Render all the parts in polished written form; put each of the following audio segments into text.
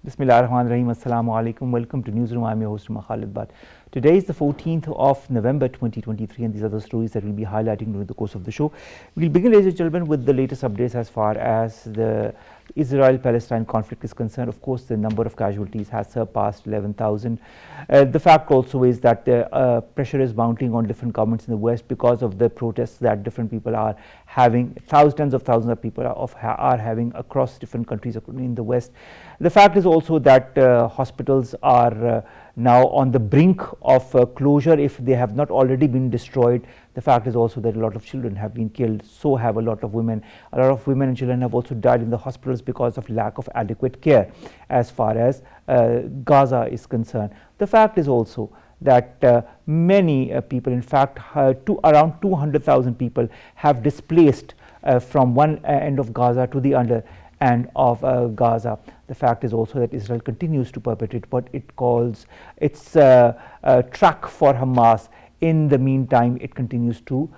Bismillahirrahmanirrahim. Assalamu alaikum. Welcome to Newsroom. I'm your host, Khalid. Today is the 14th of November 2023, and these are the stories that we'll be highlighting during the course of the show. We'll begin, ladies and gentlemen, with the latest updates as far as the Israel-Palestine conflict is concerned. Of course, the number of casualties has surpassed 11,000. The fact also is that the pressure is mounting on different governments in the West because of the protests that different people are having. Tens of thousands of people are having across different countries in the West. The fact is also that hospitals are now on the brink of closure if they have not already been destroyed. The fact is also that a lot of children have been killed, so have a lot of women. A lot of women and children have also died in the hospitals because of lack of adequate care as far as Gaza is concerned. The fact is also that many people, in fact around 200,000 people have displaced from one end of Gaza to the other end of Gaza. The fact is also that Israel continues to perpetrate what it calls its track for Hamas. In the meantime, it continues to,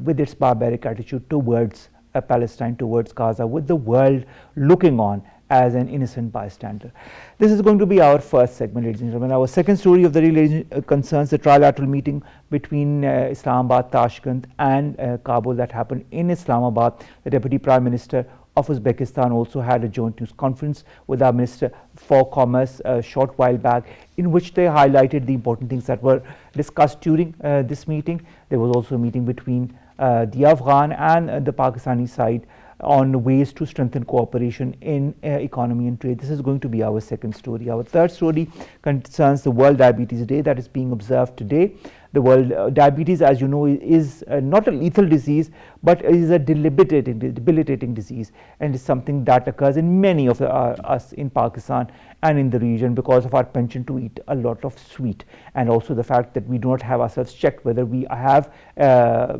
with its barbaric attitude towards Palestine, towards Gaza, with the world looking on as an innocent bystander. This is going to be our first segment, ladies and gentlemen. Our second story of the day concerns the trilateral meeting between Islamabad, Tashkent and Kabul that happened in Islamabad. The Deputy Prime Minister of Uzbekistan also had a joint news conference with our Minister for Commerce a short while back, in which they highlighted the important things that were discussed during this meeting. There was also a meeting between the Afghan and the Pakistani side on ways to strengthen cooperation in economy and trade. This is going to be our second story. Our third story concerns the World Diabetes Day that is being observed today. The world diabetes, as you know, is not a lethal disease, but is a debilitating disease, and is something that occurs in many of us in Pakistan and in the region because of our penchant to eat a lot of sweet, and also the fact that we do not have ourselves checked whether we have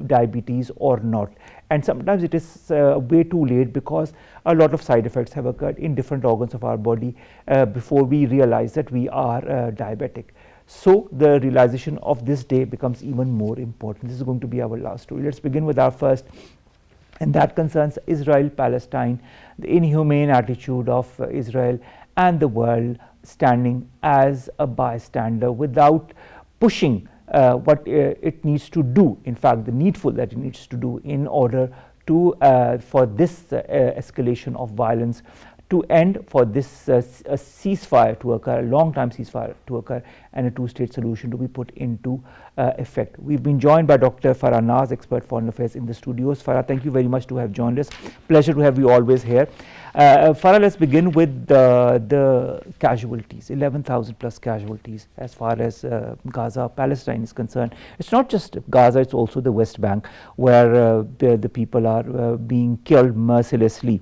diabetes or not. And sometimes it is way too late because a lot of side effects have occurred in different organs of our body before we realize that we are diabetic. So the realization of this day becomes even more important. This is going to be our last story. Let's begin with our first, and that concerns Israel-Palestine, the inhumane attitude of Israel and the world standing as a bystander without pushing what it needs to do, in fact the needful that it needs to do in order to for this escalation of violence to end, for this a ceasefire to occur, a long time ceasefire to occur, and a two-state solution to be put into effect. We've been joined by Dr. Farah, expert foreign affairs, in the studios. Farah, thank you very much to have joined us. Pleasure to have you always here. Farah, let's begin with the casualties, 11,000 plus casualties as far as Gaza, Palestine is concerned. It's not just Gaza, it's also the West Bank where the people are being killed mercilessly.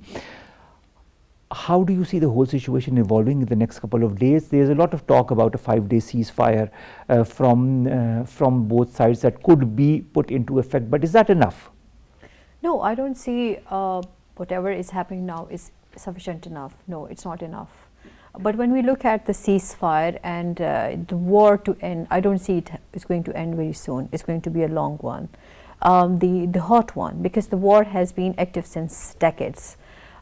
How do you see the whole situation evolving in the next couple of days? There's a lot of talk about a 5-day ceasefire from both sides that could be put into effect, but is that enough? No, I don't see whatever is happening now is sufficient enough. No, it's not enough. But when we look at the ceasefire and the war to end, I don't see it is going to end very soon. It's going to be a long one, the hot one, because the war has been active since decades.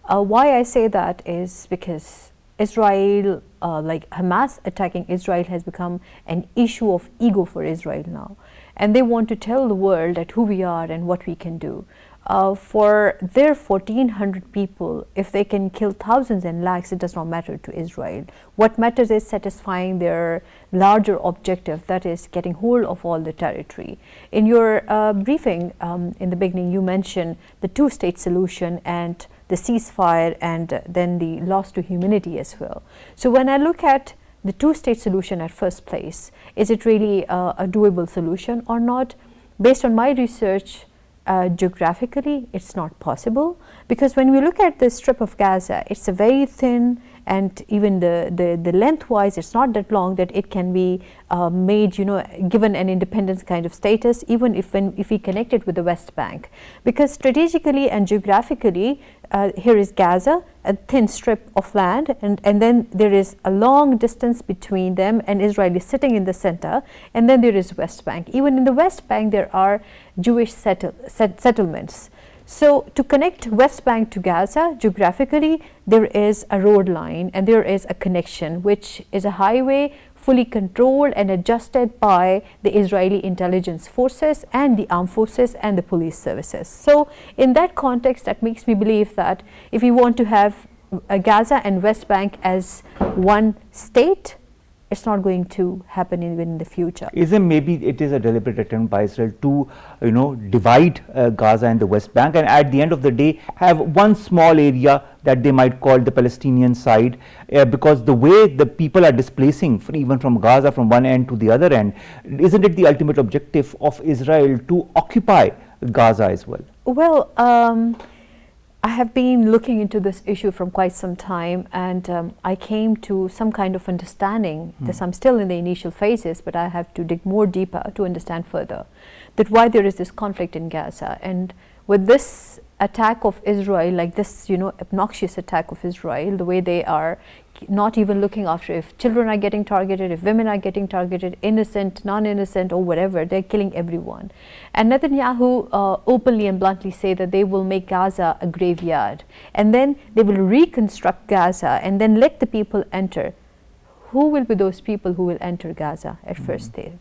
Why I say that is because Israel, like Hamas attacking Israel, has become an issue of ego for Israel now. And they want to tell the world that who we are and what we can do. For their 1,400 people, if they can kill thousands and lakhs, it does not matter to Israel. What matters is satisfying their larger objective, that is getting hold of all the territory. In your briefing in the beginning, you mentioned the two-state solution and the ceasefire, and then the loss to humanity as well. So when I look at the two-state solution at first place, is it really a doable solution or not? Based on my research, geographically, it's not possible, because when we look at the strip of Gaza, it's a very thin, and even the lengthwise, it's not that long that it can be made, given an independence kind of status, even if we connect it with the West Bank. Because strategically and geographically, here is Gaza, a thin strip of land, and then there is a long distance between them, and Israel is sitting in the center, and then there is West Bank. Even in the West Bank, there are Jewish settlements. So to connect West Bank to Gaza, geographically, there is a road line and there is a connection, which is a highway fully controlled and adjusted by the Israeli intelligence forces and the armed forces and the police services. So in that context, that makes me believe that if we want to have Gaza and West Bank as one state, it's not going to happen even in the future. Isn't maybe it is a deliberate attempt by Israel to, divide Gaza and the West Bank, and at the end of the day have one small area that they might call the Palestinian side, because the way the people are displacing even from Gaza from one end to the other end, isn't it the ultimate objective of Israel to occupy Gaza as well? Well, I have been looking into this issue from quite some time, and I came to some kind of understanding. This, I'm still in the initial phases, but I have to dig more deeper to understand further that why there is this conflict in Gaza. And with this attack of Israel, like this, obnoxious attack of Israel, the way they are not even looking after if children are getting targeted, if women are getting targeted, innocent, non-innocent, or whatever, they're killing everyone. And Netanyahu openly and bluntly say that they will make Gaza a graveyard, and then they will reconstruct Gaza and then let the people enter. Who will be those people who will enter Gaza at first there?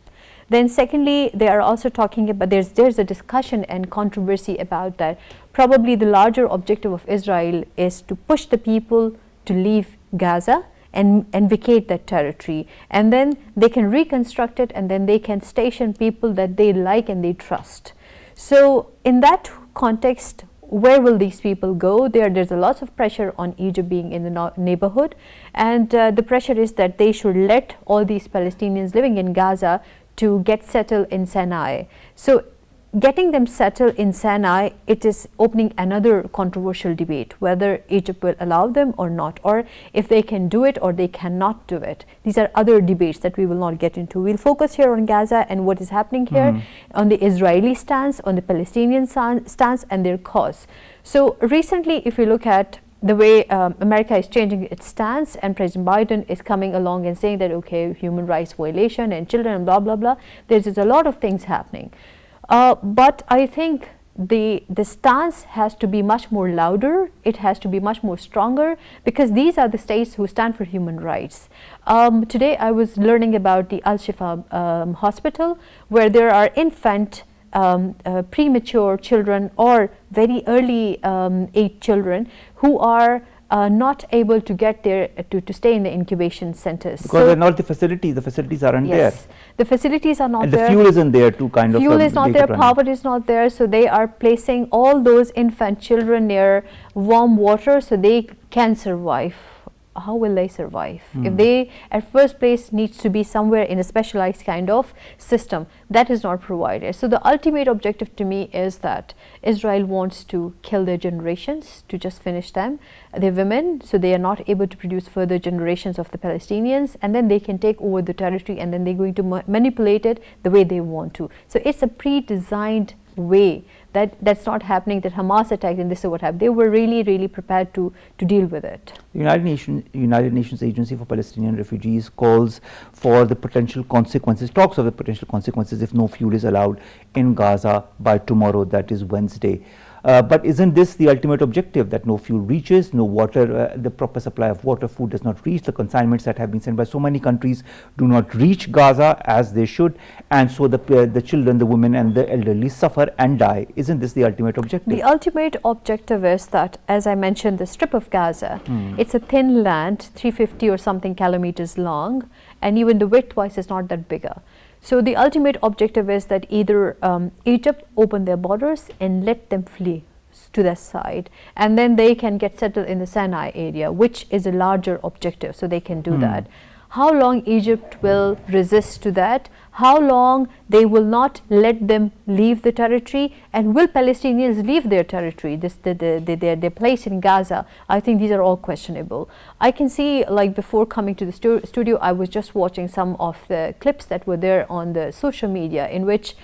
Then secondly, they are also talking about, there's a discussion and controversy about that. Probably the larger objective of Israel is to push the people to leave Gaza and vacate that territory, and then they can reconstruct it, and then they can station people that they like and they trust. So in that context, where will these people go? There's a lot of pressure on Egypt being in the neighborhood, and the pressure is that they should let all these Palestinians living in Gaza to get settled in Sinai. So getting them settled in Sinai, it is opening another controversial debate, whether Egypt will allow them or not, or if they can do it or they cannot do it. These are other debates that we will not get into. We'll focus here on Gaza and what is happening here, on the Israeli stance, on the Palestinian stance and their cause. So recently, if you look at the way America is changing its stance, and President Biden is coming along and saying that, okay, human rights violation and children and blah, blah, blah, there's a lot of things happening. But I think the stance has to be much more louder, it has to be much more stronger, because these are the states who stand for human rights. Today I was learning about the Al-Shifa hospital, where there are infant premature children or very early age children who are not able to get there to stay in the incubation centers. Because they're not the facilities aren't there. Yes, the facilities are not and there. The fuel isn't there to kind of fuel is not there, power is not there, so they are placing all those infant children near warm water so they can survive. How will they survive? If they at first place needs to be somewhere in a specialized kind of system, that is not provided. So the ultimate objective to me is that Israel wants to kill their generations, to just finish them, their women, so they are not able to produce further generations of the Palestinians, and then they can take over the territory, and then they're going to manipulate it the way they want to. So it's a pre-designed way. That's not happening, that Hamas attacked and this is what happened. They were really prepared to deal with it. The United Nations Agency for Palestinian Refugees calls for the potential consequences, talks of the potential consequences if no fuel is allowed in Gaza by tomorrow, that is Wednesday. But isn't this the ultimate objective, that no fuel reaches, no water, the proper supply of water, food does not reach, the consignments that have been sent by so many countries do not reach Gaza as they should, and so the children, the women and the elderly suffer and die. Isn't this the ultimate objective? The ultimate objective is that, as I mentioned, the strip of Gaza, it's a thin land, 350 or something kilometers long, and even the width-wise is not that bigger. So the ultimate objective is that either Egypt open their borders and let them flee to their side, and then they can get settled in the Sinai area, which is a larger objective, so they can do that. How long Egypt will resist to that, how long they will not let them leave the territory, and will Palestinians leave their territory, their place in Gaza? I think these are all questionable. I can see, like before coming to the studio, I was just watching some of the clips that were there on the social media, in which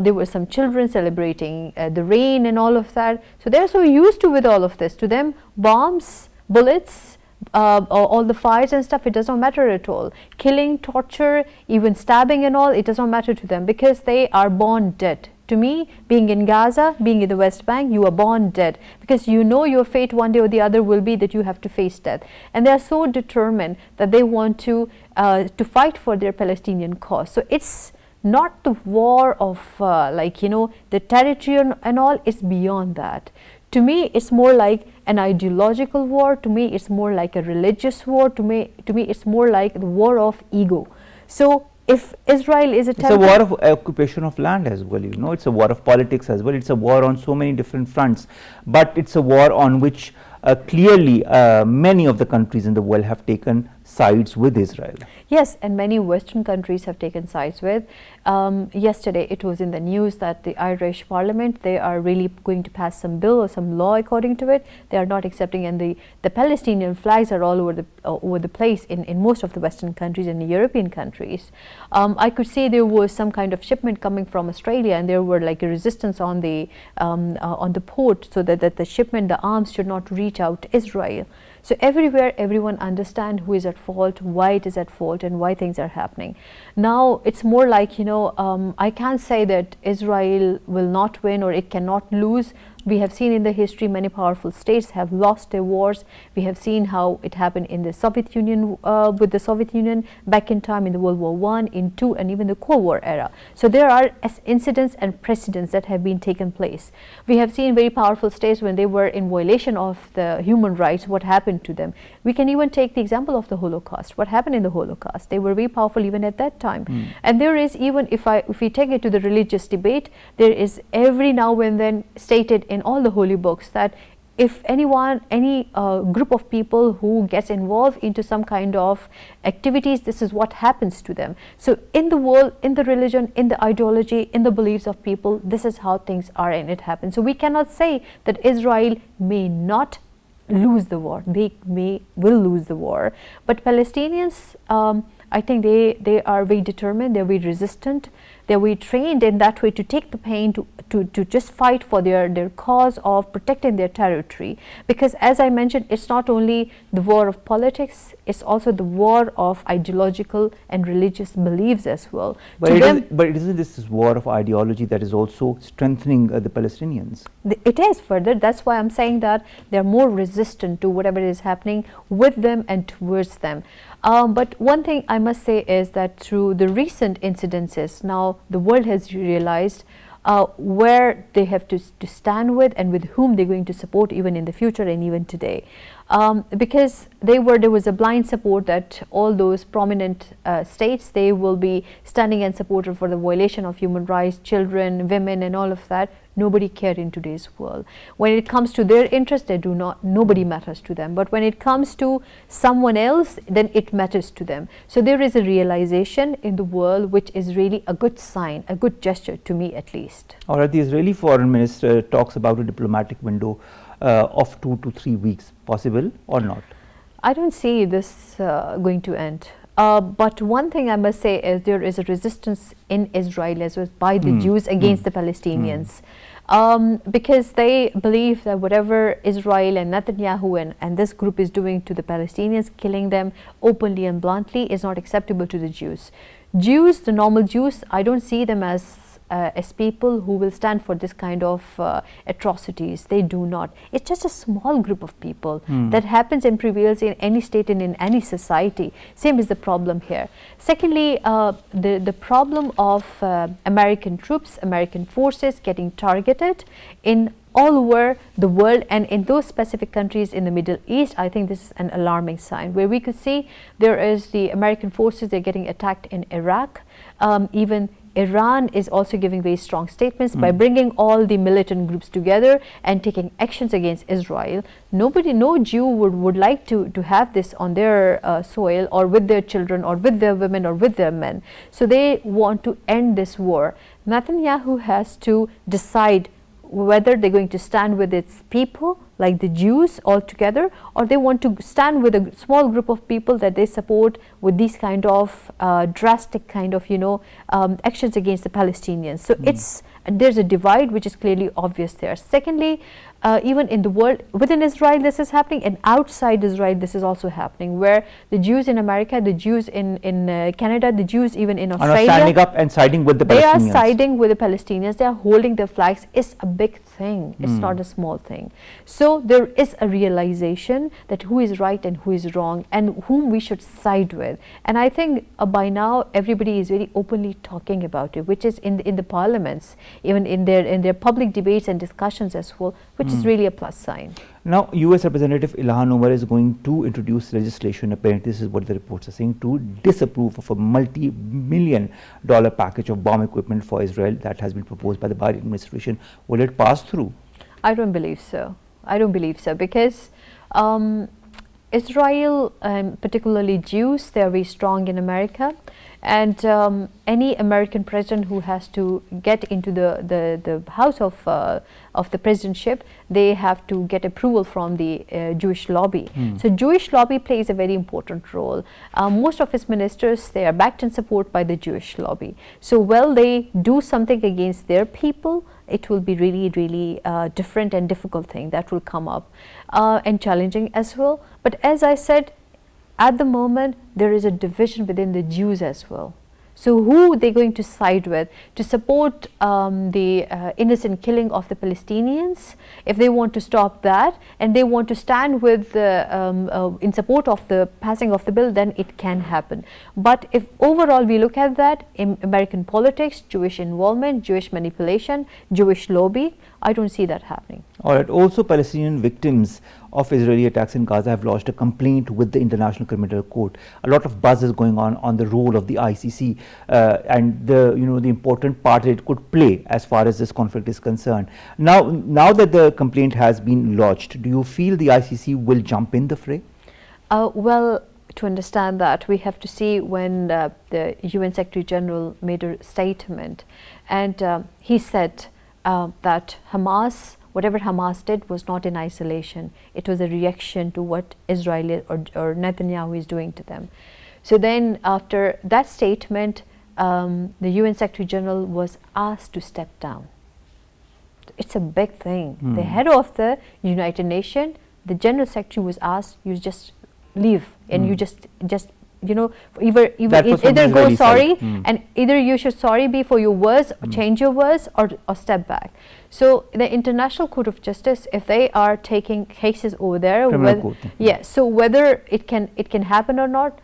there were some children celebrating the rain and all of that. So they're so used to with all of this. To them, bombs, bullets, all the fires and stuff, it does not matter at all. Killing, torture, even stabbing and all, it does not matter to them, because they are born dead. To me, being in Gaza, being in the West Bank, you are born dead, because you know your fate one day or the other will be that you have to face death. And they are so determined that they want to fight for their Palestinian cause. So it's not the war of the territory and all, it's beyond that. To me, it's more like an ideological war. To me, it's more like a religious war. To me, it's more like the war of ego. So if Israel is it's a war of occupation of land as well, it's a war of politics as well, it's a war on so many different fronts, but it's a war on which clearly many of the countries in the world have taken sides with Israel. Yes, and many Western countries have taken sides with. Yesterday it was in the news that the Irish Parliament, they are really going to pass some bill or some law according to it. They are not accepting, and the Palestinian flags are all over the place in most of the Western countries and the European countries. I could see there was some kind of shipment coming from Australia, and there were like a resistance on the port, so that the shipment, the arms should not reach out to Israel. So everywhere, everyone understands who is at fault, why it is at fault, and why things are happening. Now it's more like, I can't say that Israel will not win or it cannot lose. We have seen in the history many powerful states have lost their wars. We have seen how it happened in the Soviet Union, with the Soviet Union back in time in the World War I, in II, and even the Cold War era. So there are incidents and precedents that have been taken place. We have seen very powerful states when they were in violation of the human rights, what happened to them. We can even take the example of the Holocaust. What happened in the Holocaust? They were very powerful even at that time. And there is, even if we take it to the religious debate, there is every now and then stated in all the holy books that if any group of people who gets involved into some kind of activities, this is what happens to them. So in the world, in the religion, in the ideology, in the beliefs of people, this is how things are, and it happens. So we cannot say that Israel may not lose the war. They will lose the war, but Palestinians, I think they are very determined, they're very resistant, they're very trained in that way to take the pain, to just fight for their cause of protecting their territory. Because as I mentioned, it's not only the war of politics, it's also the war of ideological and religious beliefs as well. But isn't this war of ideology that is also strengthening the Palestinians? It is further. That's why I'm saying that they're more resistant to whatever is happening with them and towards them. But one thing I must say is that through the recent incidences, now the world has realized where they have to stand with, and with whom they're going to support even in the future and even today. Because there was a blind support that all those prominent states, they will be standing and supported for the violation of human rights, children, women, and all of that. Nobody cared in today's world. When it comes to their interest, nobody matters to them. But when it comes to someone else, then it matters to them. So there is a realization in the world, which is really a good sign, a good gesture to me at least. All right, the Israeli foreign minister talks about a diplomatic window of 2 to 3 weeks, possible or not? I don't see this going to end. But one thing I must say is there is a resistance in Israel as well by the Jews against the Palestinians. Because they believe that whatever Israel and Netanyahu and this group is doing to the Palestinians, killing them openly and bluntly, is not acceptable to the Jews. Jews, the normal Jews, I don't see them as people who will stand for this kind of atrocities. They do not. It's just a small group of people that happens and prevails in any state and in any society. Same is the problem here. Secondly, the problem of American troops, American forces getting targeted in all over the world, and in those specific countries in the Middle East, I think this is an alarming sign, where we could see there is the American forces, they're getting attacked in Iraq. Even Iran is also giving very strong statements by bringing all the militant groups together and taking actions against Israel. No Jew would like to have this on their soil, or with their children, or with their women, or with their men. So they want to end this war. Netanyahu has to decide whether they're going to stand with its people, like the Jews altogether, or they want to stand with a small group of people that they support with these kind of drastic kind of actions against the Palestinians. So there's a divide which is clearly obvious there. Secondly, even in the world, within Israel this is happening, and outside Israel this is also happening, where the Jews in America, the Jews in Canada, the Jews even in Australia are standing up and siding with the Palestinians. They Palestinians. are siding with the Palestinians. They are holding their flags. It's a big thing. It's not a small thing. So there is a realization that who is right and who is wrong, and whom we should side with. And I think by now everybody is very openly talking about it, which is in the parliaments, even in their public debates and discussions as well, which is really a plus sign. Now, US Representative Ilhan Omar is going to introduce legislation, apparently this is what the reports are saying, to disapprove of a multi-million-dollar package of bomb equipment for Israel that has been proposed by the Biden administration. Will it pass through? I don't believe so. I don't believe so, because Israel, particularly Jews, they are very strong in America, and any American president who has to get into the house of the presidentship, they have to get approval from the Jewish lobby. So Jewish lobby plays a very important role. Most of his ministers, they are backed and supported by the Jewish lobby. So while they do something against their people, it will be really, really different and difficult thing that will come up, and challenging as well. But as I said, at the moment there is a division within the Jews as well. So who they going to side with to support the innocent killing of the Palestinians? If they want to stop that and they want to stand with in support of the passing of the bill, then it can happen. But if overall we look at that, in American politics, Jewish involvement, Jewish manipulation, Jewish lobby, I don't see that happening. All right. Also, Palestinian victims of Israeli attacks in Gaza have lodged a complaint with the International Criminal Court. A lot of buzz is going on the role of the ICC and the important part it could play as far as this conflict is concerned. Now that the complaint has been lodged, do you feel the ICC will jump in the fray? Well, to understand that, we have to see when the UN Secretary General made a statement, and he said that Hamas, whatever Hamas did was not in isolation. It was a reaction to what Israel or Netanyahu is doing to them. So then after that statement, the UN Secretary General was asked to step down. It's a big thing. The head of the United Nations, the General Secretary was asked, you just leave and you just either go sorry and either you should sorry be for your words, or change your words, or step back. So the International Court of Justice, if they are taking cases over there, so whether it can happen or not,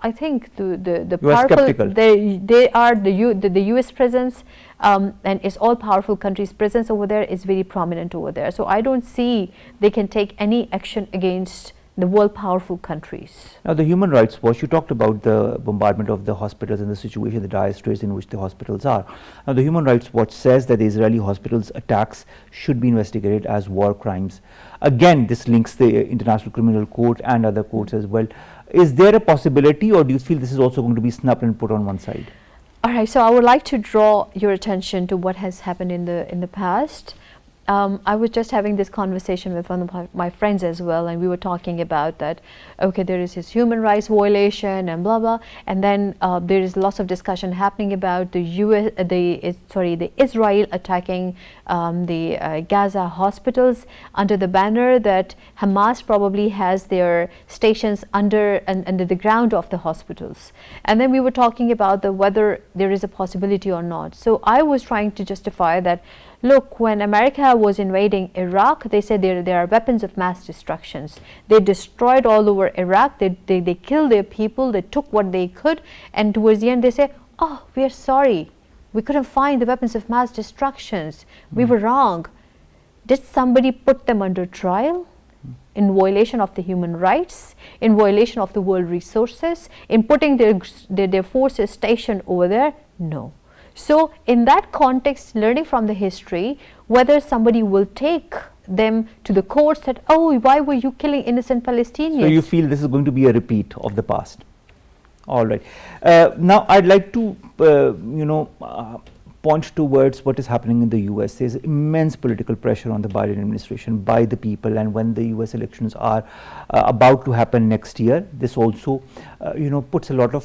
I think the powerful, they are the US presence, and it's all powerful countries' presence over there is very prominent over there. So I don't see they can take any action against the world powerful countries. Now, the Human Rights Watch, you talked about the bombardment of the hospitals and the situation, the dire straits in which the hospitals are. Now, the Human Rights Watch says that the Israeli hospitals attacks should be investigated as war crimes. Again, this links the International Criminal Court and other courts as well. Is there a possibility, or do you feel this is also going to be snubbed and put on one side? All right, so I would like to draw your attention to what has happened in the past. I was just having this conversation with one of my friends as well, and we were talking about that, okay, there is this human rights violation and blah blah, and then there is lots of discussion happening about the Israel attacking the Gaza hospitals under the banner that Hamas probably has their stations under the ground of the hospitals. And then we were talking about whether there is a possibility or not. So I was trying to justify that, look, when America was invading Iraq, they said there are weapons of mass destructions. They destroyed all over Iraq. They killed their people. They took what they could. And towards the end, they say, oh, we are sorry. We couldn't find the weapons of mass destructions. We were wrong. Did somebody put them under trial? In violation of the human rights, in violation of the world resources, in putting their forces stationed over there? No. So in that context, learning from the history, whether somebody will take them to the courts that, oh, why were you killing innocent Palestinians? So you feel this is going to be a repeat of the past. All right. Now I'd like to, point towards what is happening in the US. There's immense political pressure on the Biden administration by the people, and when the US elections are about to happen next year, this also, puts a lot of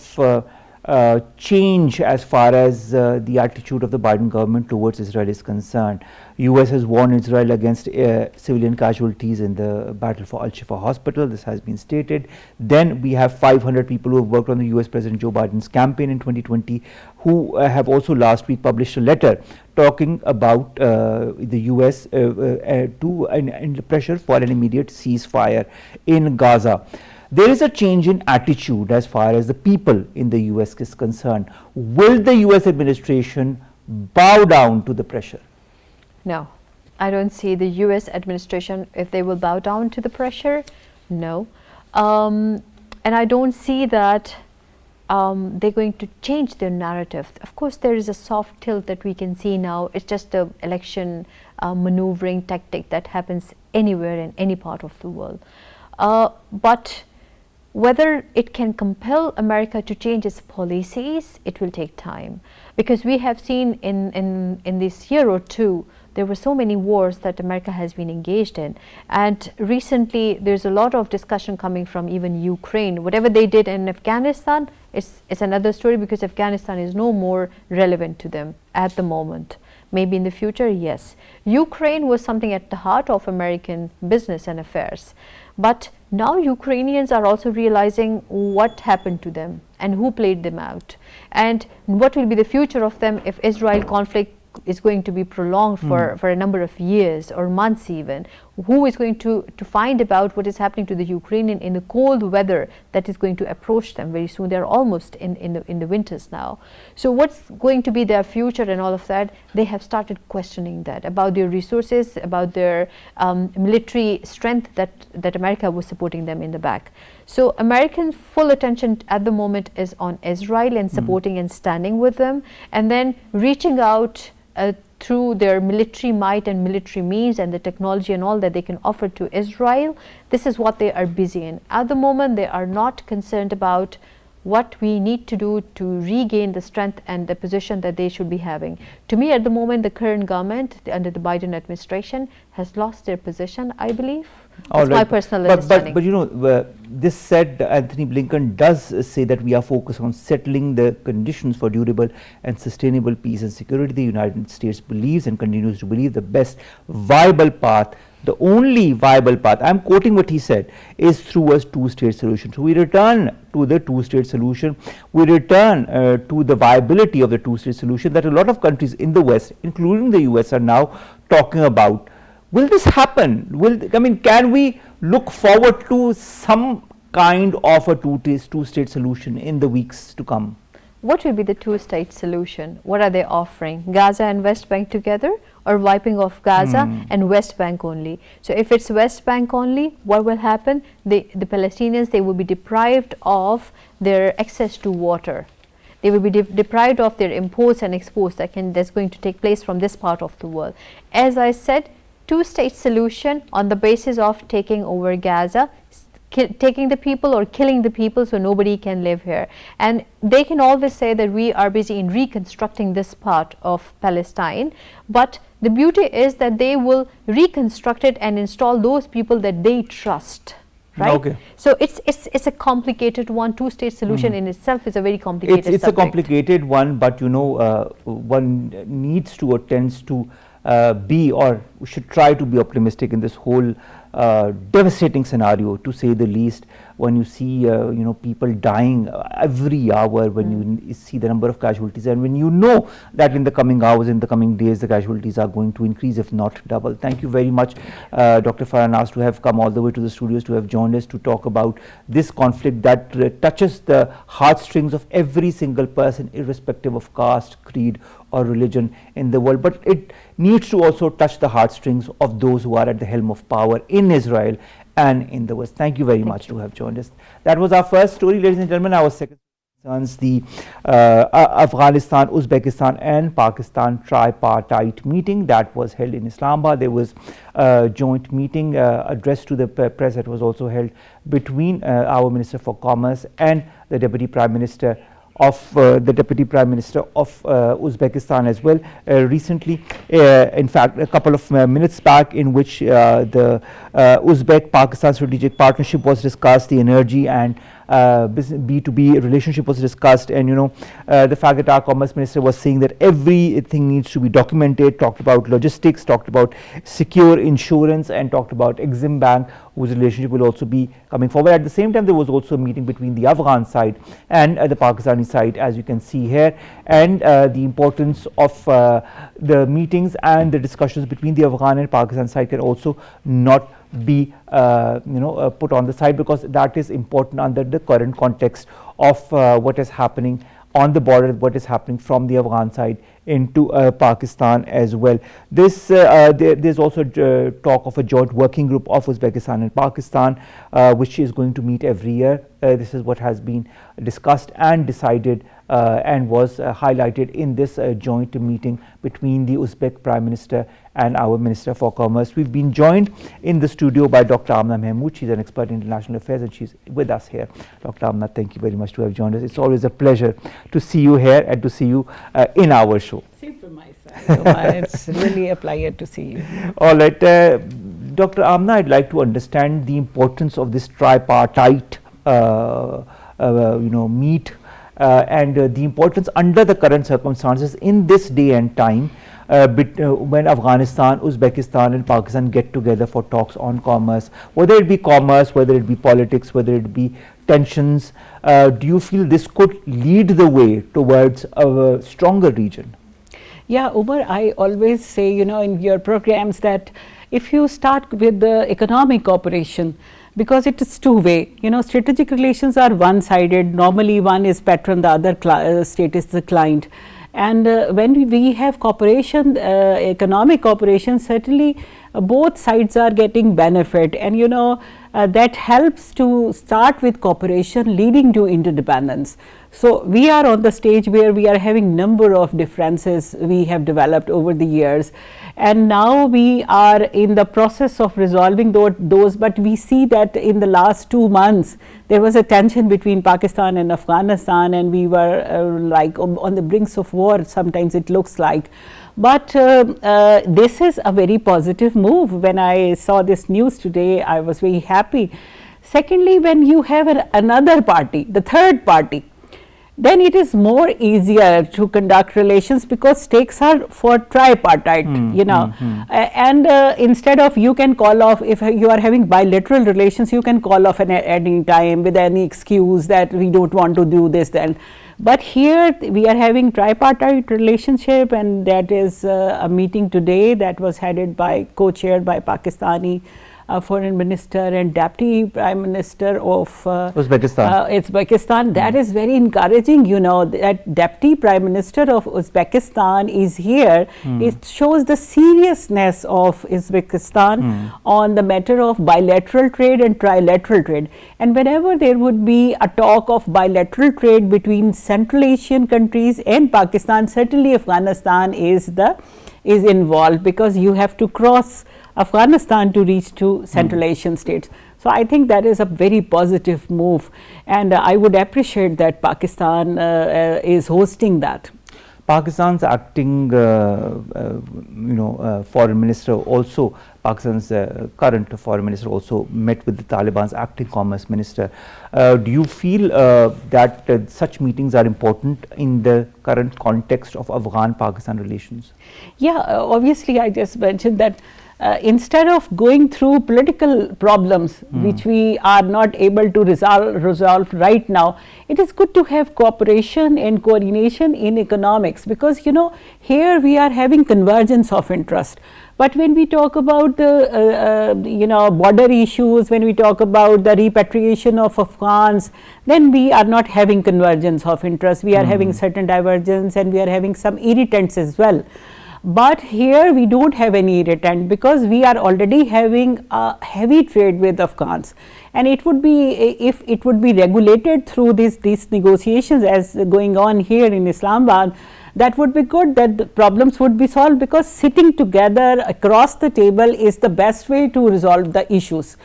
change as far as the attitude of the Biden government towards Israel is concerned. US has warned Israel against civilian casualties in the battle for Al-Shifa hospital. This has been stated. Then we have 500 people who have worked on the US President Joe Biden's campaign in 2020 who have also last week published a letter talking about the US and pressure for an immediate ceasefire in Gaza. There is a change in attitude as far as the people in the US is concerned. Will the US administration bow down to the pressure? No, I don't see the US administration, if they will bow down to the pressure, no. And I don't see that they're going to change their narrative. Of course, there is a soft tilt that we can see now. It's just an election maneuvering tactic that happens anywhere in any part of the world. But whether it can compel America to change its policies, it will take time. Because we have seen in this year or two, there were so many wars that America has been engaged in. And recently, there's a lot of discussion coming from even Ukraine. Whatever they did in Afghanistan, it's another story, because Afghanistan is no more relevant to them at the moment. Maybe in the future, yes. Ukraine was something at the heart of American business and affairs. But now Ukrainians are also realizing what happened to them and who played them out, and what will be the future of them if Israel conflict is going to be prolonged for a number of years or months even. Who is going to find about what is happening to the Ukrainian in the cold weather that is going to approach them very soon. They're almost in the winters now. So what's going to be their future and all of that? They have started questioning that, about their resources, about their military strength that America was supporting them in the back. So American full attention at the moment is on Israel and supporting and standing with them, and then reaching out through their military might and military means and the technology and all that they can offer to Israel. This is what they are busy in. At the moment, they are not concerned about what we need to do to regain the strength and the position that they should be having. To me, at the moment, the current government under the Biden administration has lost their position, I believe. That's my personal understanding. But you know, this said, Anthony Blinken does say that we are focused on settling the conditions for durable and sustainable peace and security. The United States believes and continues to believe the best viable path, the only viable path, I'm quoting what he said, is through a two-state solution. So we return to the two-state solution. We return to the viability of the two-state solution that a lot of countries in the West, including the US, are now talking about. Will this happen? Can we look forward to some kind of a two-state solution in the weeks to come? What will be the two-state solution? What are they offering? Gaza and West Bank together, or wiping off Gaza and West Bank only? So if it's West Bank only, what will happen? The Palestinians, they will be deprived of their access to water. They will be deprived of their imports and exports that's going to take place from this part of the world. As I said, two-state solution on the basis of taking over Gaza, taking the people or killing the people so nobody can live here. And they can always say that we are busy in reconstructing this part of Palestine, but the beauty is that they will reconstruct it and install those people that they trust. Right? Okay. So it's a complicated one. Two-state solution in itself is a very complicated subject. It's a complicated one, but you know, one needs to or tends to be, or we should try to be optimistic in this whole devastating scenario, to say the least. When you see people dying every hour, when you see the number of casualties, and when you know that in the coming hours, in the coming days, the casualties are going to increase, if not double. Thank you very much, Dr. Farah, to have come all the way to the studios, to have joined us to talk about this conflict that touches the heartstrings of every single person, irrespective of caste, creed or religion in the world. But it needs to also touch the heartstrings of those who are at the helm of power in Israel and in the West. Thank you very much to have joined us. That was our first story, ladies and gentlemen. Our second concerns the Afghanistan, Uzbekistan and Pakistan tripartite meeting that was held in Islamabad. There was a joint meeting addressed to the press that was also held between our Minister for Commerce and the Deputy Prime Minister of Uzbekistan as well recently. In fact, a couple of minutes back, in which the Uzbek-Pakistan strategic partnership was discussed, the energy and B2B relationship was discussed, and the fact that our Commerce Minister was saying that everything needs to be documented, talked about logistics, talked about secure insurance, and talked about Exim Bank, whose relationship will also be coming forward. At the same time, there was also a meeting between the Afghan side and the Pakistani side, as you can see here, and the importance of the meetings and the discussions between the Afghan and Pakistan side can also not be put on the side, because that is important under the current context of what is happening on the border, what is happening from the Afghan side into Pakistan as well. There's also talk of a joint working group of Uzbekistan and Pakistan, which is going to meet every year. This is what has been discussed and decided and was highlighted in this joint meeting between the Uzbek Prime Minister and our Minister for Commerce. We've been joined in the studio by Dr. Amna Mahmood. She's an expert in international affairs, and she's with us here. Dr. Amna, thank you very much to have joined us. It's always a pleasure to see you here and to see you in our show. Same from my side, Omar. It's really a pleasure to see you. All right, Dr. Amna, I'd like to understand the importance of this tripartite meet and the importance under the current circumstances in this day and time when Afghanistan, Uzbekistan and Pakistan get together for talks on commerce, whether it be commerce, whether it be politics, whether it be tensions. Do you feel this could lead the way towards a stronger region? Yeah, Omar, I always say, in your programs that if you start with the economic cooperation, because it is two-way, strategic relations are one-sided. Normally one is patron, the other state is the client. And when we have cooperation, economic cooperation, certainly both sides are getting benefit, and that helps to start with cooperation leading to interdependence. So we are on the stage where we are having number of differences we have developed over the years, and now we are in the process of resolving those, but we see that in the last 2 months there was a tension between Pakistan and Afghanistan, and we were like on the brinks of war, sometimes it looks like. But this is a very positive move. When I saw this news today, I was very happy. Secondly, when you have another party, the third party, then it is more easier to conduct relations, because stakes are for tripartite, and instead of, you can call off, if you are having bilateral relations, you can call off at any time with any excuse that we don't want to do this then. But here we are having tripartite relationship, and that is a meeting today that was headed by, co-chaired by Pakistani Foreign Minister and Deputy Prime Minister of Uzbekistan. That is very encouraging, that Deputy Prime Minister of Uzbekistan is here. It shows the seriousness of Uzbekistan on the matter of bilateral trade and trilateral trade. And whenever there would be a talk of bilateral trade between Central Asian countries and Pakistan, certainly Afghanistan is involved, because you have to cross Afghanistan to reach to Central Asian states. So I think that is a very positive move, and I would appreciate that Pakistan is hosting that. Pakistan's acting foreign minister also, Pakistan's current foreign minister also met with the Taliban's acting commerce minister. Do you feel that such meetings are important in the current context of Afghan-Pakistan relations? Yeah, obviously I just mentioned that instead of going through political problems which we are not able to resolve right now, it is good to have cooperation and coordination in economics, because here we are having convergence of interest. But when we talk about the border issues, when we talk about the repatriation of Afghans, then we are not having convergence of interest. We are having certain divergence, and we are having some irritants as well. But here we don't have any irritant, because we are already having a heavy trade with Afghans, and it would be, if it would be regulated through these negotiations as going on here in Islamabad, that would be good, that the problems would be solved, because sitting together across the table is the best way to resolve the issues.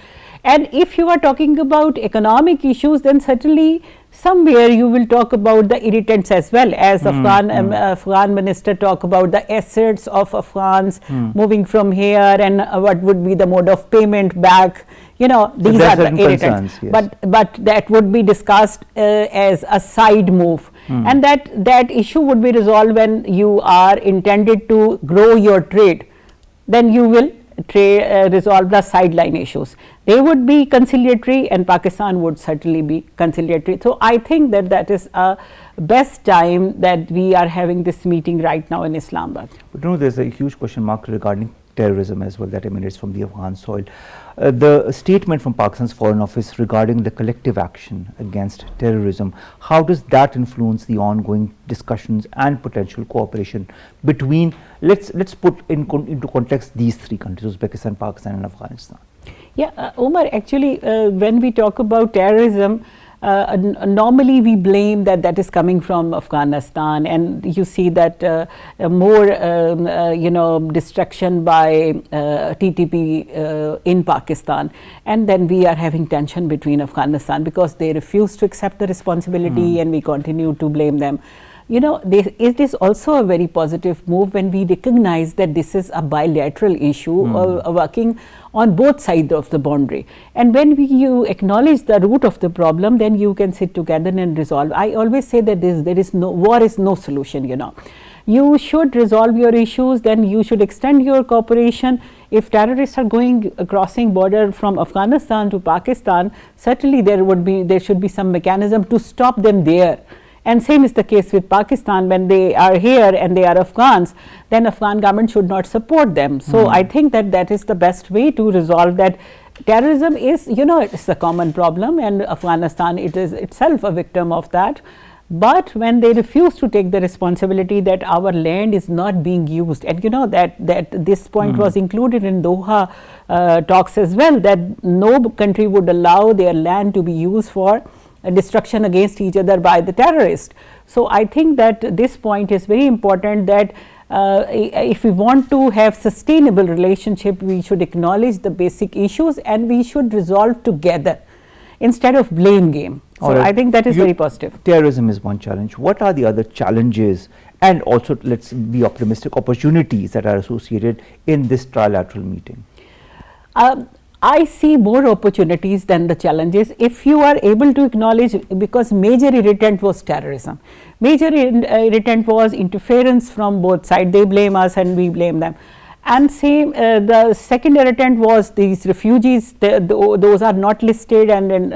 And if you are talking about economic issues, then certainly somewhere you will talk about the irritants as well, as Afghan minister talk about the assets of Afghans moving from here, and what would be the mode of payment back, these are the irritants. Yes. But that would be discussed as a side move, and that issue would be resolved when you are intended to grow your trade. Then you will resolve the sideline issues. They would be conciliatory, and Pakistan would certainly be conciliatory. So I think that is a best time that we are having this meeting right now in Islamabad. But there's a huge question mark regarding terrorism as well that emanates from the Afghan soil. The statement from Pakistan's Foreign Office regarding the collective action against terrorism, how does that influence the ongoing discussions and potential cooperation between, let's put into context these three countries, Uzbekistan, Pakistan and Afghanistan? Yeah, Omar, actually when we talk about terrorism, normally we blame that is coming from Afghanistan, and you see that more destruction by TTP in Pakistan, and then we are having tension between Afghanistan because they refuse to accept the responsibility and we continue to blame them. It is also a very positive move when we recognize that this is a bilateral issue working on both sides of the boundary. And when you acknowledge the root of the problem, then you can sit together and resolve. I always say that there is no war is no solution. You should resolve your issues, then you should extend your cooperation. If terrorists are crossing border from Afghanistan to Pakistan, certainly there should be some mechanism to stop them there. And same is the case with Pakistan. When they are here and they are Afghans, then Afghan government should not support them. So I think that is the best way to resolve that. Terrorism is, it's a common problem, and Afghanistan it is itself a victim of that. But when they refuse to take the responsibility that our land is not being used, and that this point was included in Doha talks as well, that no country would allow their land to be used for destruction against each other by the terrorists. So I think that this point is very important, that if we want to have sustainable relationship, we should acknowledge the basic issues and we should resolve together instead of blame game. So I think that is very positive. Terrorism is one challenge. What are the other challenges and also, let's be optimistic, opportunities that are associated in this trilateral meeting? I see more opportunities than the challenges if you are able to acknowledge, because major irritant was terrorism. Major irritant was interference from both sides. They blame us and we blame them. And same, the second irritant was these refugees, those are not listed and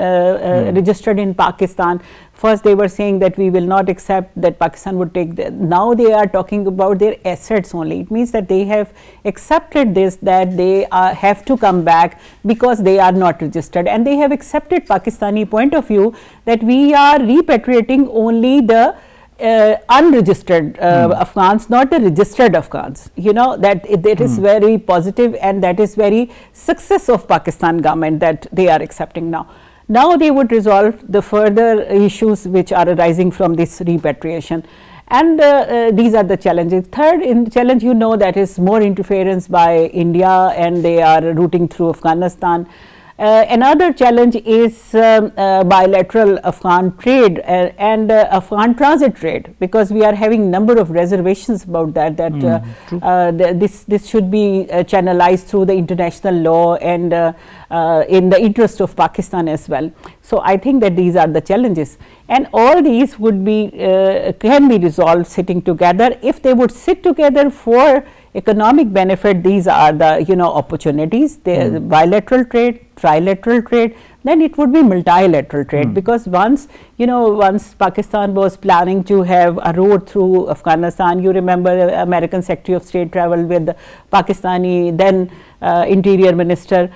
registered in Pakistan. First they were saying that we will not accept, that Pakistan would take now they are talking about their assets only. It means that they have accepted this, that they have to come back because they are not registered, and they have accepted Pakistani point of view that we are repatriating only the unregistered Afghans, not the registered Afghans. That is very positive, and that is very success of Pakistan government that they are accepting now. Now they would resolve the further issues which are arising from this repatriation, and these are the challenges. Third challenge, that is more interference by India, and they are routing through Afghanistan. Another challenge is bilateral Afghan trade and Afghan transit trade, because we are having number of reservations about that this should be channelized through the international law and in the interest of Pakistan as well. So I think that these are the challenges, and all these would be can be resolved sitting together. If they would sit together for economic benefit, these are the opportunities. The bilateral trade, trilateral trade, then it would be multilateral trade, because once Pakistan was planning to have a road through Afghanistan, you remember American Secretary of State traveled with the Pakistani then Interior Minister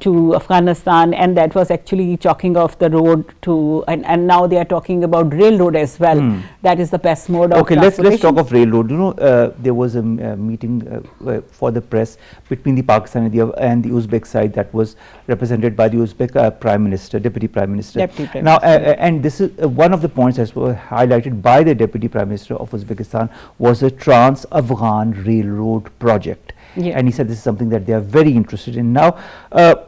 to Afghanistan, and that was actually chalking off the road to, and now they are talking about railroad as well. That is the best mode of transportation. Let's talk of railroad. There was a meeting for the press between the Pakistani and the Uzbek side that was represented by the Uzbek Prime Minister, Deputy Prime Minister. And this is one of the points that was highlighted by the Deputy Prime Minister of Uzbekistan was a Trans-Afghan Railroad project. And he said this is something that they are very interested in. Now,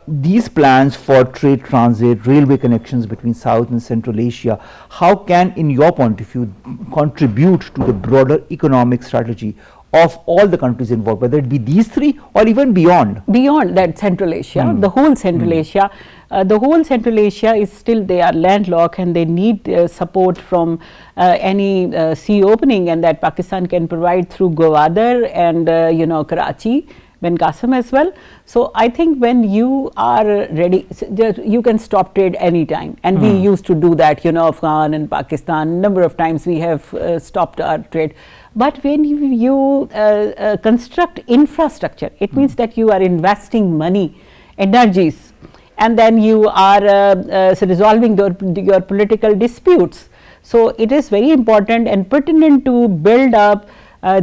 these plans for trade transit, railway connections between South and Central Asia, how can, in your point of view, contribute to the broader economic strategy of all the countries involved, whether it be these three or even beyond? Beyond that, Central Asia, the whole Central Asia. The whole Central Asia is still, they are landlocked and they need support from any sea opening, and that Pakistan can provide through Gwadar and Karachi, Ben Qasim as well. So I think when you are ready, you can stop trade anytime, and we used to do that, Afghan and Pakistan, number of times we have stopped our trade. But when you construct infrastructure, it means that you are investing money, energies, and then you are resolving your political disputes. So it is very important and pertinent to build up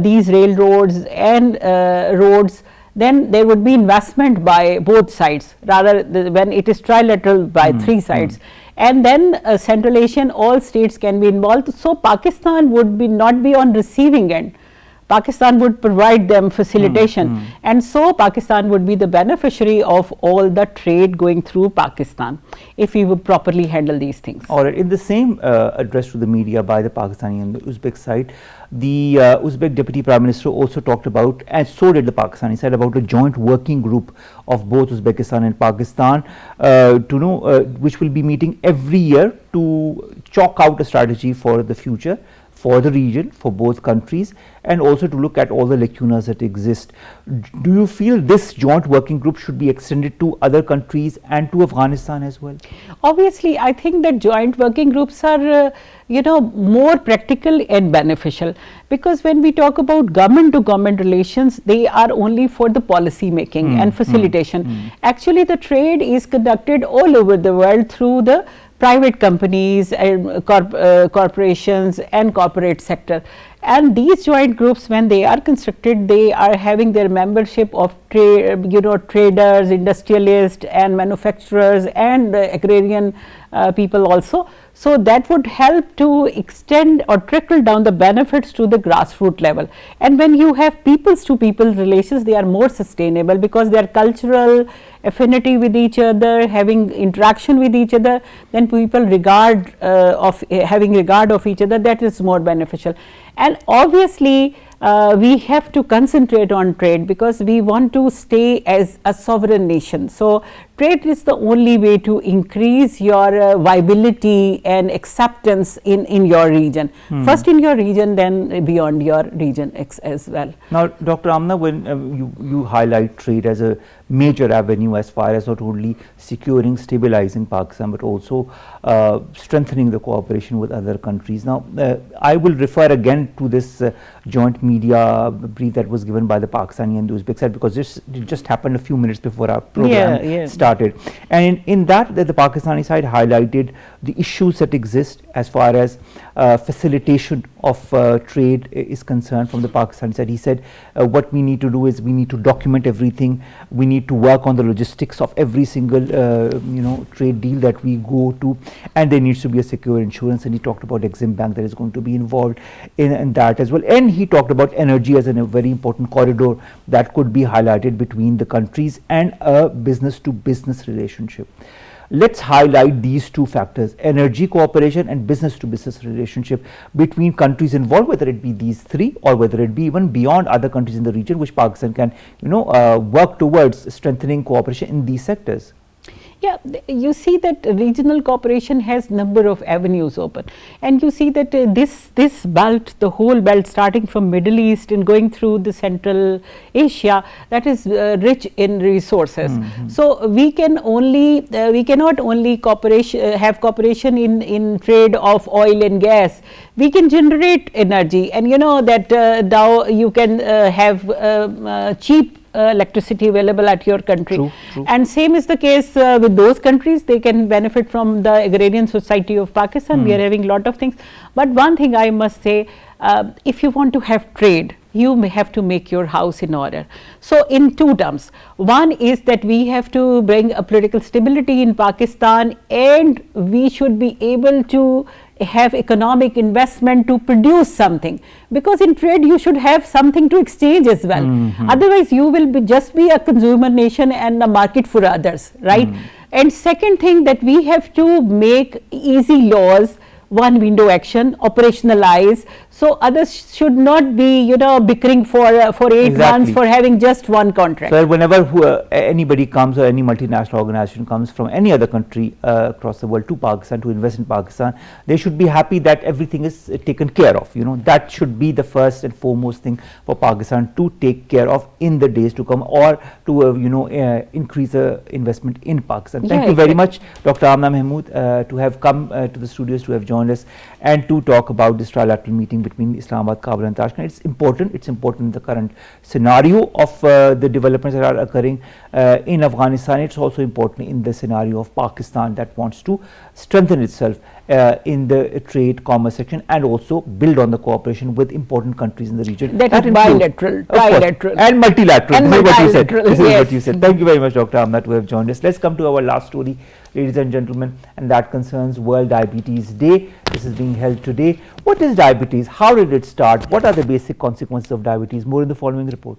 these railroads and roads. Then there would be investment by both sides, rather when it is trilateral by three sides. And then Central Asian, all states can be involved. So Pakistan would not be on receiving end. Pakistan would provide them facilitation, and so Pakistan would be the beneficiary of all the trade going through Pakistan if we would properly handle these things. All right. In the same address to the media by the Pakistani and the Uzbek side, the Uzbek Deputy Prime Minister also talked about, and so did the Pakistani side, about a joint working group of both Uzbekistan and Pakistan which will be meeting every year to chalk out a strategy for the future, for the region, for both countries, and also to look at all the lacunas that exist. Do you feel this joint working group should be extended to other countries and to Afghanistan as well? Obviously, I think that joint working groups are more practical and beneficial, because when we talk about government to government relations, they are only for the policy making and facilitation. Actually, the trade is conducted all over the world through the private companies and corporations and corporate sector. And these joint groups, when they are constructed, they are having their membership of traders, industrialists and manufacturers and agrarian people also. So that would help to extend or trickle down the benefits to the grassroots level. And when you have peoples to people relations, they are more sustainable, because their cultural affinity with each other, having interaction with each other, then people having regard of each other, that is more beneficial. And obviously we have to concentrate on trade, because we want to stay as a sovereign nation. So trade is the only way to increase your viability and acceptance in your region. First in your region, then beyond your region as well. Now, Dr. Amna, when you highlight trade as a major avenue as far as not only securing, stabilizing Pakistan, but also strengthening the cooperation with other countries. Now, I will refer again to this joint media brief that was given by the Pakistani and the Uzbek side, because it just happened a few minutes before our program started. And in that, the Pakistani side highlighted the issues that exist as far as facilitation of trade is concerned from the Pakistani side. He said what we need to do is we need to document everything, we need to work on the logistics of every single trade deal that we go to, and there needs to be a secure insurance. And he talked about Exim Bank that is going to be involved in that as well. And he talked about energy as a very important corridor that could be highlighted between the countries and a business to business relationship. Let's highlight these two factors: energy cooperation and business to business relationship between countries involved, whether it be these three or whether it be even beyond other countries in the region, which Pakistan can work towards strengthening cooperation in these sectors. Yeah, you see that regional cooperation has number of avenues open, and you see that this belt, the whole belt starting from Middle East and going through the Central Asia, that is rich in resources. So we cannot only have cooperation in trade of oil and gas. We can generate energy, and that now you can have cheap electricity available at your country. True. And same is the case with those countries. They can benefit from the agrarian society of Pakistan. We are having lot of things, but one thing I must say, if you want to have trade, you may have to make your house in order. So in two terms, one is that we have to bring a political stability in Pakistan, and we should be able to have economic investment to produce something, because in trade you should have something to exchange as well. Otherwise you will just be a consumer nation and a market for others, right? And second thing, that we have to make easy laws, one window action, operationalize, So others should not be, bickering for 8 months for having just one contract. So whenever anybody comes or any multinational organization comes from any other country across the world to Pakistan to invest in Pakistan, they should be happy that everything is taken care of. That should be the first and foremost thing for Pakistan to take care of in the days to come, or to increase the investment in Pakistan. Thank you very much, Dr. Amna Mahmood, to have come to the studios, to have joined us, and to talk about this trilateral meeting between Islamabad, Kabul and Tashkent. It's important in the current scenario of the developments that are occurring in Afghanistan. It's also important in the scenario of Pakistan that wants to strengthen itself in the trade, commerce section, and also build on the cooperation with important countries in the region. That is bilateral, trilateral and multilateral. This is what you said. This is yes. what you said. Thank you very much, Dr. Amna, to have joined us. Let's come to our last story, ladies and gentlemen, and that concerns World Diabetes Day. This is being held today. What is diabetes? How did it start? What are the basic consequences of diabetes? More in the following report.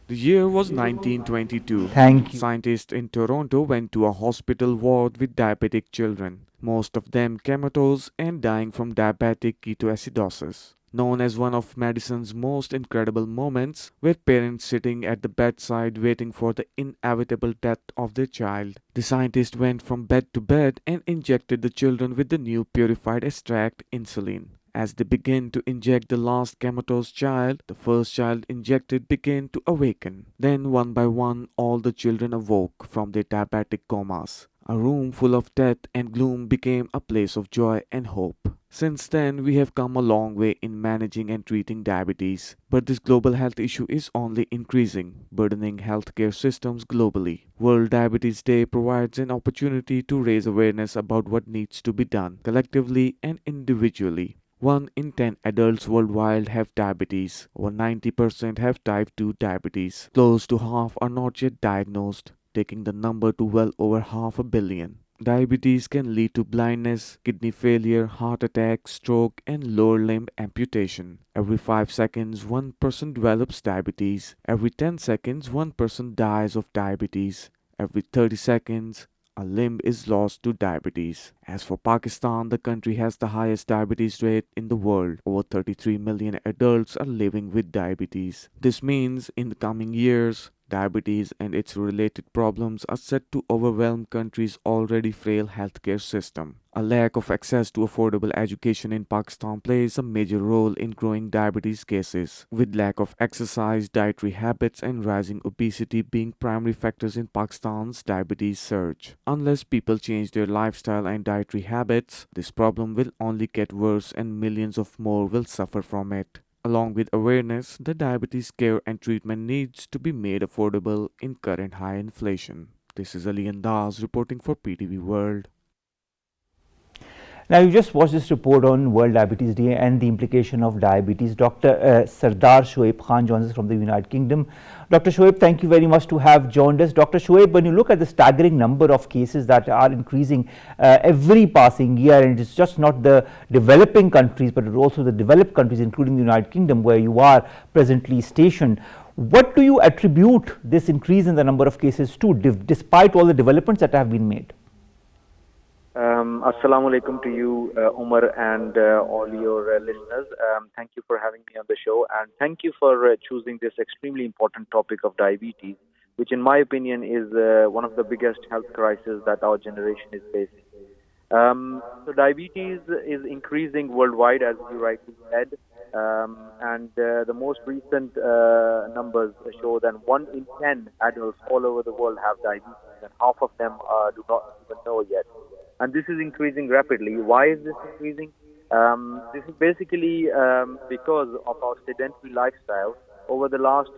The year was 1922. Thank you. Scientists in Toronto went to a hospital ward with diabetic children, most of them comatose and dying from diabetic ketoacidosis. Known as one of medicine's most incredible moments, with parents sitting at the bedside waiting for the inevitable death of their child. The scientists went from bed to bed and injected the children with the new purified extract insulin. As they began to inject the last comatose child, the first child injected began to awaken. Then, one by one, all the children awoke from their diabetic comas. A room full of death and gloom became a place of joy and hope. Since then, we have come a long way in managing and treating diabetes. But this global health issue is only increasing, burdening healthcare systems globally. World Diabetes Day provides an opportunity to raise awareness about what needs to be done, collectively and individually. 1 in 10 adults worldwide have diabetes. Over 90% have type 2 diabetes. Close to half are not yet diagnosed, taking the number to well over 500 million. Diabetes can lead to blindness, kidney failure, heart attack, stroke, and lower limb amputation. Every 5 seconds, one person develops diabetes. Every 10 seconds, one person dies of diabetes. Every 30 seconds, a limb is lost to diabetes. As for Pakistan, the country has the highest diabetes rate in the world. Over 33 million adults are living with diabetes. This means in the coming years, diabetes and its related problems are set to overwhelm country's already frail healthcare system. A lack of access to affordable education in Pakistan plays a major role in growing diabetes cases, with lack of exercise, dietary habits, and rising obesity being primary factors in Pakistan's diabetes surge. Unless people change their lifestyle and dietary habits, this problem will only get worse and millions of more will suffer from it. Along with awareness, the diabetes care and treatment needs to be made affordable in current high inflation. This is Ali Andaz reporting for PTV World. Now, you just watched this report on World Diabetes Day and the implication of diabetes. Dr. Saddar Shoaib Khan joins us from the United Kingdom. Dr. Shoaib, thank you very much to have joined us. Dr. Shoaib, when you look at the staggering number of cases that are increasing every passing year, and it's just not the developing countries, but also the developed countries, including the United Kingdom, where you are presently stationed, what do you attribute this increase in the number of cases to, despite all the developments that have been made? Assalamu alaikum to you, Omar, and all your listeners. Thank you for having me on the show, and thank you for choosing this extremely important topic of diabetes, which in my opinion is one of the biggest health crises that our generation is facing. So diabetes is increasing worldwide, as you rightly said, and the most recent numbers show that 1 in 10 adults all over the world have diabetes, and half of them do not even know yet. And this is increasing rapidly. Why is this increasing? This is basically because of our sedentary lifestyle. Over the last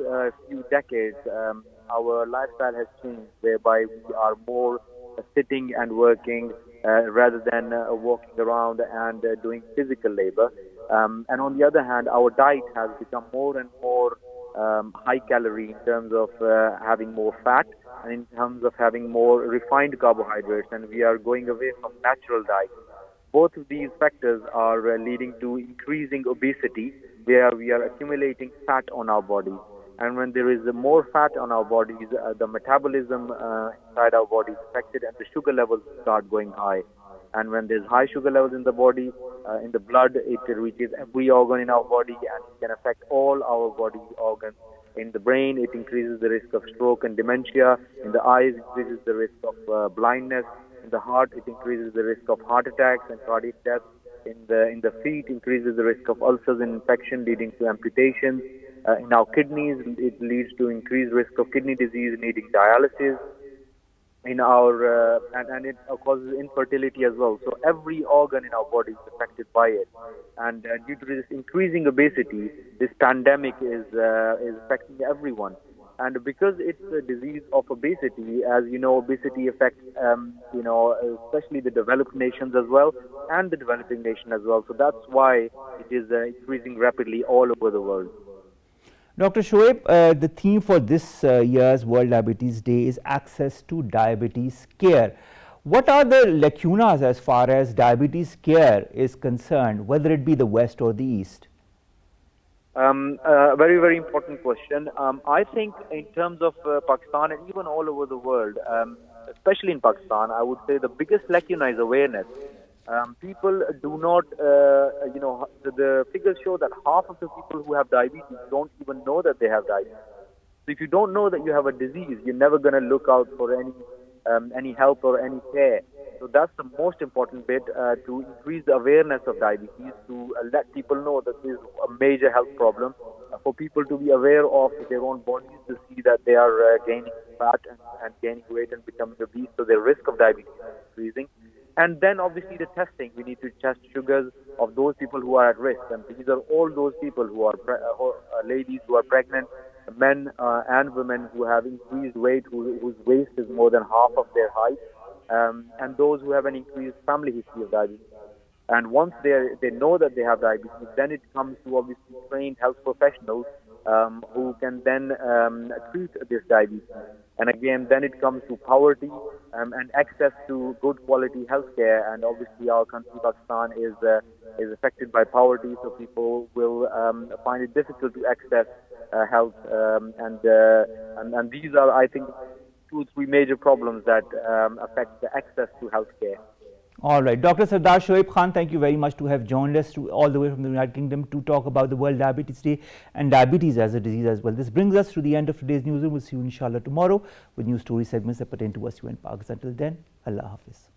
few decades, our lifestyle has changed, whereby we are more sitting and working rather than walking around and doing physical labor. And on the other hand, our diet has become more and more high calorie in terms of having more fat and in terms of having more refined carbohydrates, and we are going away from natural diet. Both of these factors are leading to increasing obesity, where we are accumulating fat on our bodies. And when there is more fat on our bodies, the metabolism inside our body is affected and the sugar levels start going high. And when there's high sugar levels in the body, in the blood, it reaches every organ in our body and it can affect all our body organs. In the brain, it increases the risk of stroke and dementia. In the eyes, it increases the risk of blindness. In the heart, it increases the risk of heart attacks and cardiac death. In the feet, increases the risk of ulcers and infection leading to amputations. In our kidneys, it leads to increased risk of kidney disease needing dialysis. In our and it causes infertility as well. So every organ in our body is affected by it. And due to this increasing obesity, this pandemic is affecting everyone. And because it's a disease of obesity, as you know, obesity affects, especially the developed nations as well, and the developing nation as well. So that's why it is increasing rapidly all over the world. Dr. Shoaib, the theme for this year's World Diabetes Day is access to diabetes care. What are the lacunas as far as diabetes care is concerned, whether it be the West or the East? Very, very important question. I think in terms of Pakistan and even all over the world, especially in Pakistan, I would say the biggest lacuna is awareness. People do not, the figures show that half of the people who have diabetes don't even know that they have diabetes. So if you don't know that you have a disease, you're never going to look out for any help or any care. So that's the most important bit, to increase the awareness of diabetes, to let people know that this is a major health problem, for people to be aware of their own bodies, to see that they are gaining fat and gaining weight and becoming obese, so their risk of diabetes is increasing. And then obviously the testing, we need to test sugars of those people who are at risk. And these are all those people who are ladies who are pregnant, men and women who have increased weight, whose waist is more than half of their height, and those who have an increased family history of diabetes. And once they know that they have diabetes, then it comes to obviously trained health professionals who can then treat this diabetes. And again, then it comes to poverty and access to good quality healthcare. And obviously, our country, Pakistan, is affected by poverty, so people will find it difficult to access health. And these are, I think, 2 or 3 major problems that affect the access to healthcare. All right, Dr. Saddar Shoaib Khan, thank you very much to have joined us all the way from the United Kingdom to talk about the World Diabetes Day and diabetes as a disease as well. This brings us to the end of today's newsroom. We'll see you inshallah tomorrow with new story segments that pertain to us, you and Pakistan. Until then, Allah Hafiz.